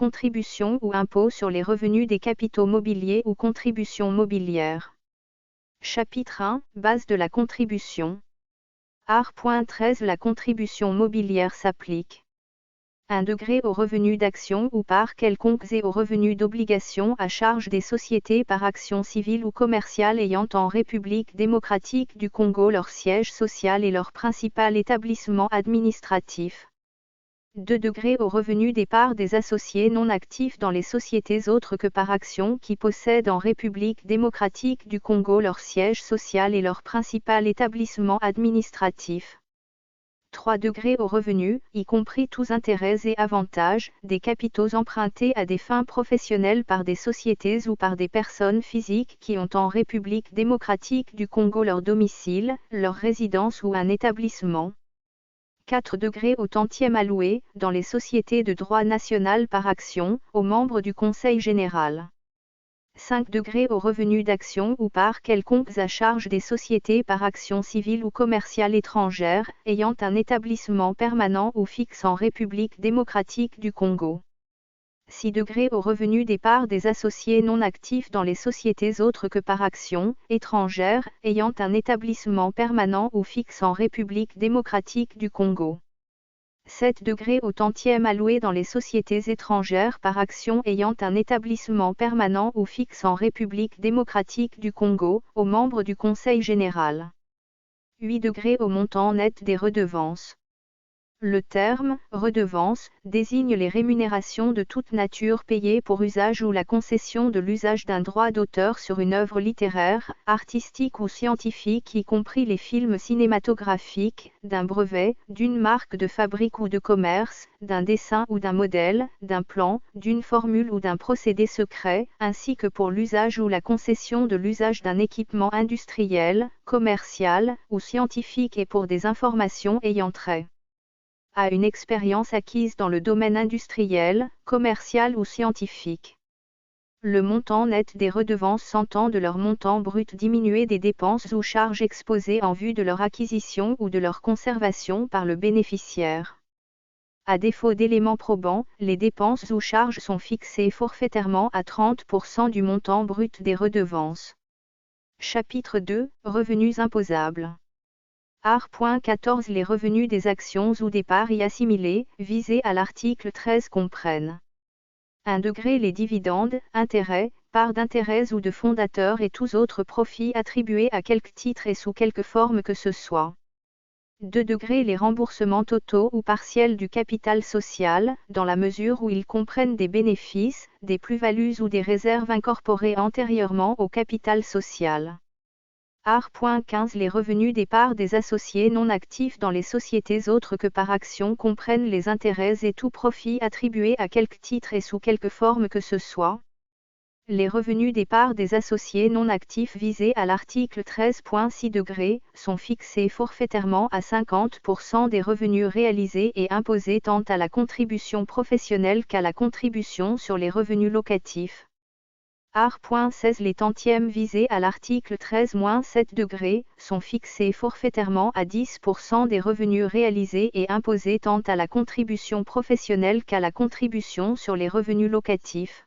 contribution ou impôt sur les revenus des capitaux mobiliers ou contribution mobilière. Chapitre 1, base de la contribution. Art.13 La contribution mobilière s'applique. 1 degré aux revenus d'actions ou parts quelconques et aux revenus d'obligations à charge des sociétés par action civile ou commerciale ayant en République démocratique du Congo leur siège social et leur principal établissement administratif. 2 degrés aux revenus des parts des associés non actifs dans les sociétés autres que par action qui possèdent en République démocratique du Congo leur siège social et leur principal établissement administratif. 3 degrés aux revenus, y compris tous intérêts et avantages, des capitaux empruntés à des fins professionnelles par des sociétés ou par des personnes physiques qui ont en République démocratique du Congo leur domicile, leur résidence ou un établissement. 4 degrés au tantième alloué, dans les sociétés de droit national par action, aux membres du Conseil général. 5 degrés aux revenus d'action ou parts quelconques à charge des sociétés par action civile ou commerciale étrangère, ayant un établissement permanent ou fixe en République démocratique du Congo. 6 degrés aux revenus des parts des associés non actifs dans les sociétés autres que par action, étrangères, ayant un établissement permanent ou fixe en République démocratique du Congo. 7 degrés au tantième alloué dans les sociétés étrangères par action ayant un établissement permanent ou fixe en République démocratique du Congo, aux membres du Conseil général. 8 degrés au montant net des redevances. Le terme « redevance » désigne les rémunérations de toute nature payées pour usage ou la concession de l'usage d'un droit d'auteur sur une œuvre littéraire, artistique ou scientifique y compris les films cinématographiques, d'un brevet, d'une marque de fabrique ou de commerce, d'un dessin ou d'un modèle, d'un plan, d'une formule ou d'un procédé secret, ainsi que pour l'usage ou la concession de l'usage d'un équipement industriel, commercial ou scientifique et pour des informations ayant trait à une expérience acquise dans le domaine industriel, commercial ou scientifique. Le montant net des redevances s'entend de leur montant brut diminué des dépenses ou charges exposées en vue de leur acquisition ou de leur conservation par le bénéficiaire. À défaut d'éléments probants, les dépenses ou charges sont fixées forfaitairement à 30% du montant brut des redevances. Chapitre 2, Revenus imposables. Art.14 Les revenus des actions ou des parts y assimilées, visés à l'article 13 comprennent 1 degré les dividendes, intérêts, parts d'intérêts ou de fondateurs et tous autres profits attribués à quelque titre et sous quelque forme que ce soit. 2 degrés les remboursements totaux ou partiels du capital social, dans la mesure où ils comprennent des bénéfices, des plus-values ou des réserves incorporées antérieurement au capital social. Art.15 Les revenus des parts des associés non actifs dans les sociétés autres que par action comprennent les intérêts et tout profit attribués à quelque titre et sous quelque forme que ce soit. Les revenus des parts des associés non actifs visés à l'article 13.6 degrés sont fixés forfaitairement à 50% des revenus réalisés et imposés tant à la contribution professionnelle qu'à la contribution sur les revenus locatifs. Art.16 Les tantièmes visés à l'article 13-7 degrés sont fixés forfaitairement à 10% des revenus réalisés et imposés tant à la contribution professionnelle qu'à la contribution sur les revenus locatifs.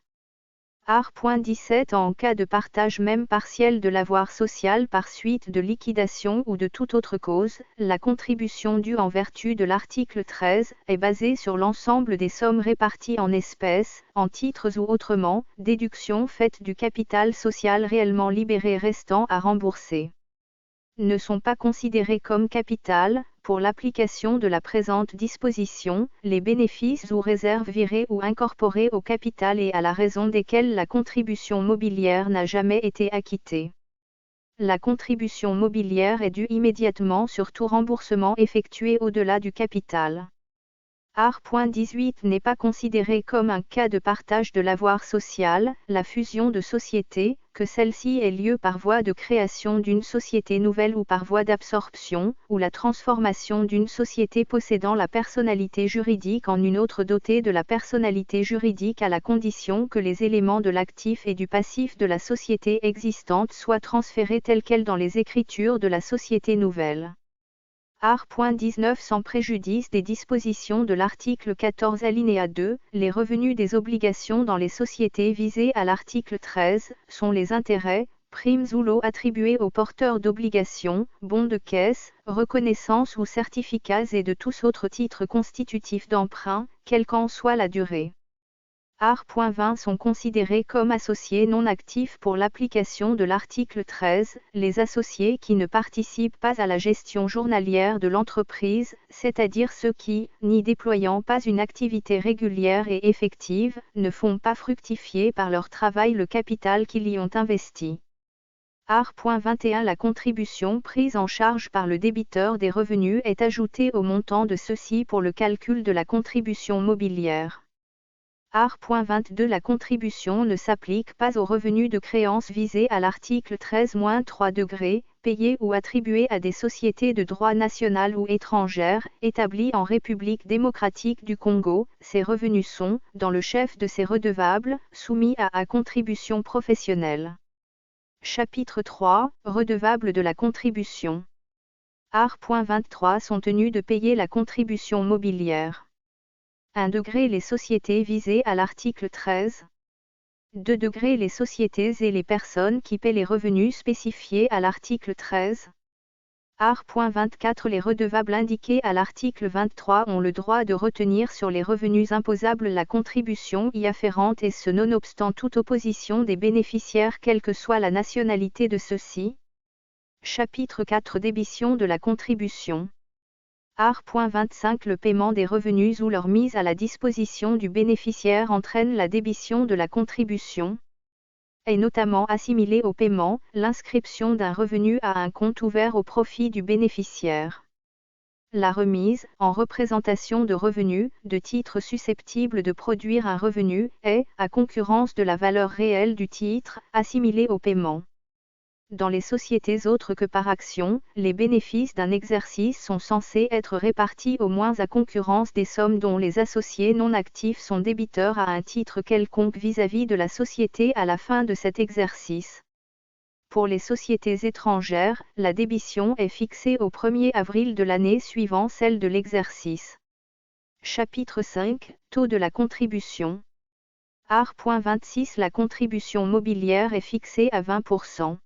Art.17 En cas de partage même partiel de l'avoir social par suite de liquidation ou de toute autre cause, la contribution due en vertu de l'article 13 est basée sur l'ensemble des sommes réparties en espèces, en titres ou autrement, déduction faite du capital social réellement libéré restant à rembourser. Ne sont pas considérés comme capital, pour l'application de la présente disposition, les bénéfices ou réserves virées ou incorporées au capital et à la raison desquels la contribution mobilière n'a jamais été acquittée. La contribution mobilière est due immédiatement sur tout remboursement effectué au-delà du capital. Art.18 n'est pas considéré comme un cas de partage de l'avoir social, la fusion de sociétés, que celle-ci ait lieu par voie de création d'une société nouvelle ou par voie d'absorption, ou la transformation d'une société possédant la personnalité juridique en une autre dotée de la personnalité juridique à la condition que les éléments de l'actif et du passif de la société existante soient transférés tels quels dans les écritures de la société nouvelle. Art.19 Sans préjudice des dispositions de l'article 14 alinéa 2, les revenus des obligations dans les sociétés visées à l'article 13 sont les intérêts, primes ou lots attribués aux porteurs d'obligations, bons de caisse, reconnaissance ou certificats et de tous autres titres constitutifs d'emprunt, quelle qu'en soit la durée. Art.20 sont considérés comme associés non actifs pour l'application de l'article 13, les associés qui ne participent pas à la gestion journalière de l'entreprise, c'est-à-dire ceux qui, n'y déployant pas une activité régulière et effective, ne font pas fructifier par leur travail le capital qu'ils y ont investi. Art.21 La contribution prise en charge par le débiteur des revenus est ajoutée au montant de ceux-ci pour le calcul de la contribution mobilière. Art.22 La contribution ne s'applique pas aux revenus de créances visés à l'article 13-3 payés ou attribués à des sociétés de droit national ou étrangères, établies en République démocratique du Congo. Ces revenus sont, dans le chef de ces redevables, soumis à contribution professionnelle. Chapitre 3 Redevables de la contribution. Art.23 sont tenus de payer la contribution mobilière. 1 degré les sociétés visées à l'article 13. 2 degré les sociétés et les personnes qui paient les revenus spécifiés à l'article 13. Art.24 Les redevables indiqués à l'article 23 ont le droit de retenir sur les revenus imposables la contribution y afférente et ce nonobstant toute opposition des bénéficiaires quelle que soit la nationalité de ceux-ci. Chapitre 4 Débition de la contribution. Art.25 Le paiement des revenus ou leur mise à la disposition du bénéficiaire entraîne la débition de la contribution, est notamment assimilée au paiement, l'inscription d'un revenu à un compte ouvert au profit du bénéficiaire. La remise, en représentation de revenus, de titres susceptibles de produire un revenu, est, à concurrence de la valeur réelle du titre, assimilée au paiement. Dans les sociétés autres que par action, les bénéfices d'un exercice sont censés être répartis au moins à concurrence des sommes dont les associés non actifs sont débiteurs à un titre quelconque vis-à-vis de la société à la fin de cet exercice. Pour les sociétés étrangères, la débition est fixée au 1er avril de l'année suivant celle de l'exercice. Chapitre 5 Taux de la contribution. Art.26 La contribution mobilière est fixée à 20%.